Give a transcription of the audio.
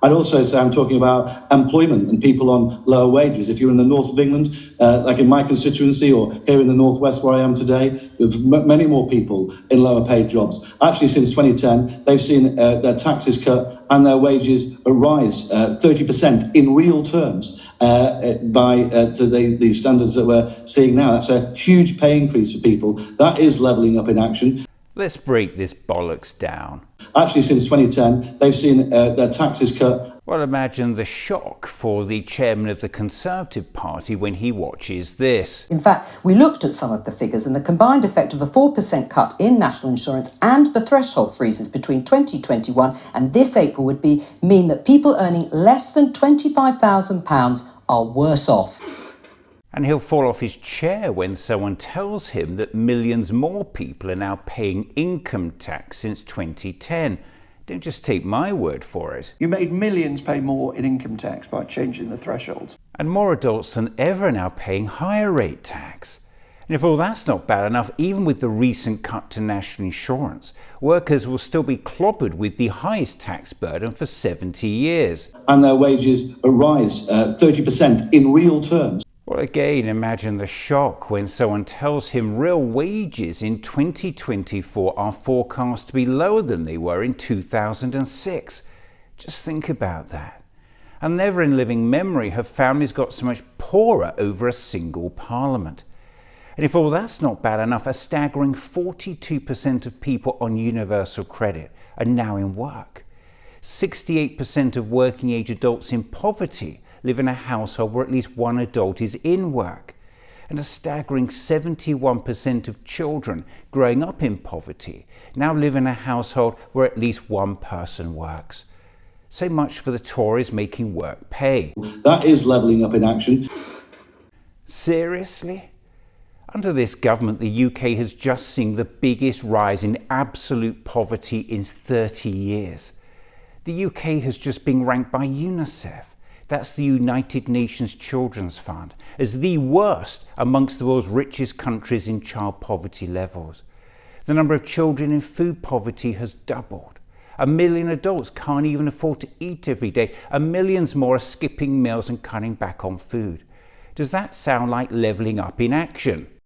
I'd also say I'm talking about employment and people on lower wages. If you're in the north of England, like in my constituency, or here in the northwest where I am today, with many more people in lower paid jobs. Actually, since 2010, they've seen their taxes cut and their wages rise 30% in real terms to the standards that we're seeing now. That's a huge pay increase for people. That is levelling up in action. Let's break this bollocks down. Actually, since 2010, they've seen their taxes cut. Well, imagine the shock for the chairman of the Conservative Party when he watches this. In fact, we looked at some of the figures, and the combined effect of a 4% cut in national insurance and the threshold freezes between 2021 and this April would mean that people earning less than £25,000 are worse off. And he'll fall off his chair when someone tells him that millions more people are now paying income tax since 2010. Don't just take my word for it. You made millions pay more in income tax by changing the thresholds. And more adults than ever are now paying higher rate tax. And if all that's not bad enough, even with the recent cut to national insurance, workers will still be clobbered with the highest tax burden for 70 years. And their wages rise 30% in real terms. Well, again, imagine the shock when someone tells him real wages in 2024 are forecast to be lower than they were in 2006. Just think about that. And never in living memory have families got so much poorer over a single parliament. And if all that's not bad enough, a staggering 42% of people on universal credit are now in work. 68% of working age adults in poverty live in a household where at least one adult is in work. And a staggering 71% of children growing up in poverty now live in a household where at least one person works. So much for the Tories making work pay. That is levelling up in action. Seriously? Under this government, the UK has just seen the biggest rise in absolute poverty in 30 years. The UK has just been ranked by UNICEF, that's the United Nations Children's Fund, as the worst amongst the world's richest countries in child poverty levels. The number of children in food poverty has doubled. 1 million adults can't even afford to eat every day, and millions more are skipping meals and cutting back on food. Does that sound like levelling up in action?